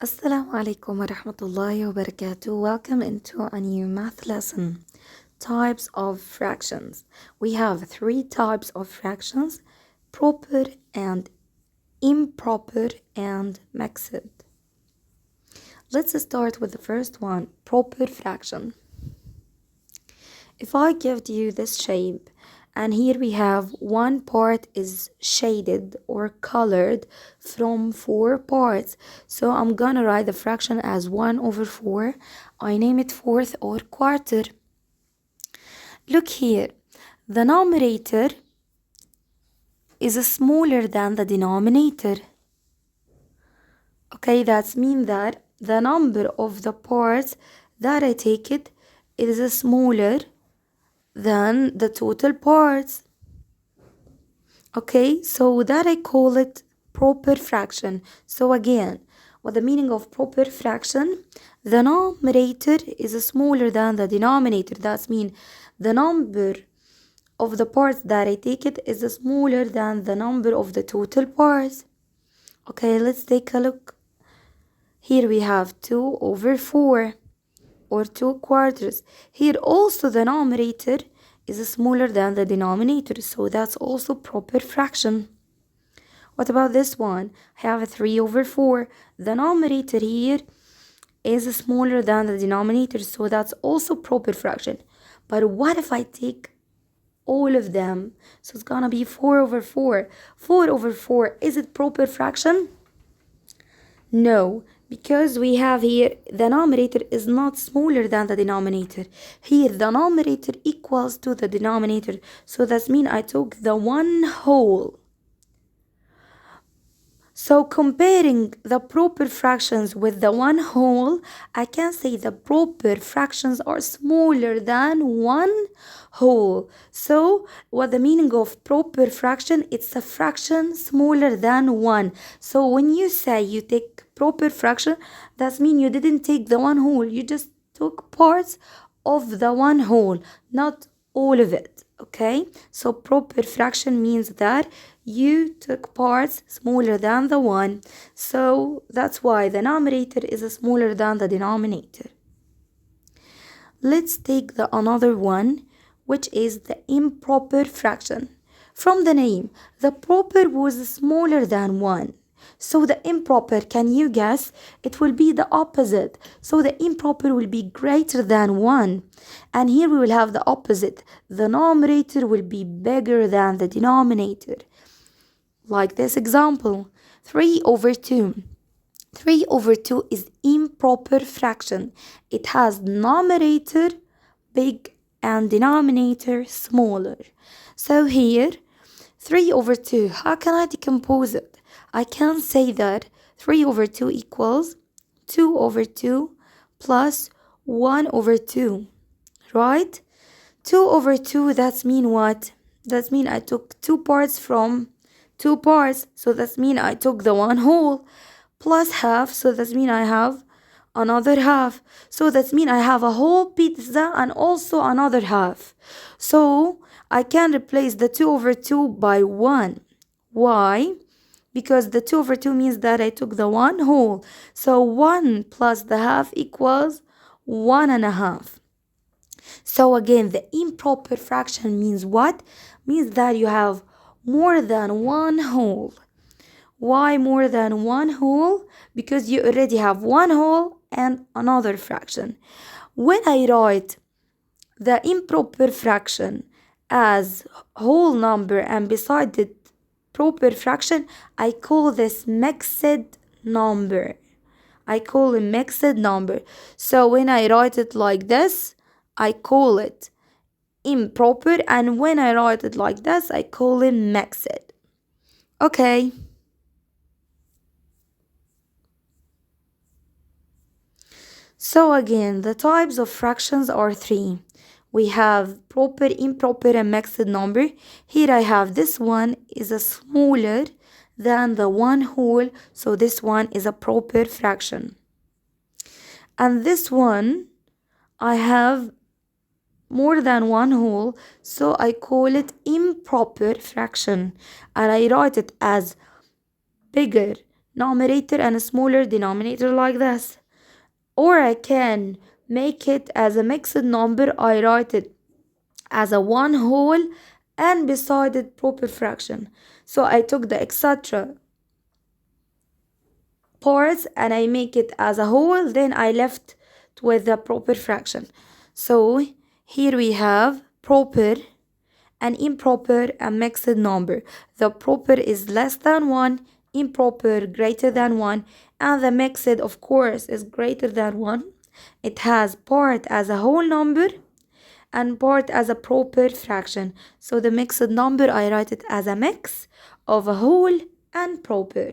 Assalamu alaikum wa rahmatullahi wa barakatuh. Welcome into a new math lesson. Types of fractions. We have three types of fractions: proper and improper and mixed. Let's start with the first one, proper fraction. If I give you this shape, and here we have one part is shaded or colored from four parts. So I'm gonna write the fraction as 1 over 4. I name it fourth or quarter. Look here, the numerator is smaller than the denominator. Okay, that means that the number of the parts that I take it is smaller than the total parts. Okay, so that I call it proper fraction. So again, what the meaning of proper fraction? The numerator is smaller than the denominator. That means the number of the parts that I take it is smaller than the number of the total parts. Okay, let's take a look. Here we have 2 over 4 or 2 quarters. Here also the numerator is smaller than the denominator, so that's also proper fraction. What about this one? I have a 3 over 4. The numerator here is smaller than the denominator, so that's also proper fraction. But what if I take all of them? So it's gonna be 4 over 4. 4 over 4, is it proper fraction? No, because we have here the numerator is not smaller than the denominator. Here the numerator equals to the denominator, so that means I took the one whole. So comparing the proper fractions with the one whole, I can say the proper fractions are smaller than one whole. So what the meaning of proper fraction? It's a fraction smaller than one. So when you say you take proper fraction, that means you didn't take the one whole. You just took parts of the one whole, not all of it. Okay, so proper fraction means that you took parts smaller than the one, so that's why the numerator is smaller than the denominator. Let's take the another one, which is the improper fraction. From the name, the proper was smaller than 1. So the improper, can you guess? It will be the opposite. So the improper will be greater than 1. And here we will have the opposite. The numerator will be bigger than the denominator. Like this example, 3 over 2. 3 over 2 is improper fraction. It has numerator big and denominator smaller. So here, 3 over 2, how can I decompose it? I can say that 3 over 2 equals 2 over 2 plus 1 over 2, right? 2 over 2, that's mean what? That mean I took 2 parts from 2 parts, so that mean I took the one whole, plus half, so that mean I have another half. So that mean I have a whole pizza and also another half. So I can replace the 2 over 2 by 1. Why? Because the 2 over 2 means that I took the one whole. So 1 plus the half equals 1.5. So again, the improper fraction means what? Means that you have more than one whole. Why more than one whole? Because you already have one whole and another fraction. When I write the improper fraction as whole number and beside it proper fraction, I call this mixed number. I call it mixed number. So when I write it like this, I call it improper, and when I write it like this, I call it mixed. Okay. So again, the types of fractions are 3. We have proper, improper, and mixed number. Here I have this one is a smaller than the one whole, so this one is a proper fraction. And this one, I have more than one whole, so I call it improper fraction. And I write it as bigger numerator and a smaller denominator like this. Or I can make it as a mixed number. I write it as a one whole and beside it proper fraction. So I took the etc parts and I make it as a whole, then I left with the proper fraction. So here we have proper and improper and mixed number. The proper is less than 1, improper greater than 1, and the mixed of course is greater than 1. It has part as a whole number and part as a proper fraction. So the mixed number I write it as a mix of a whole and proper.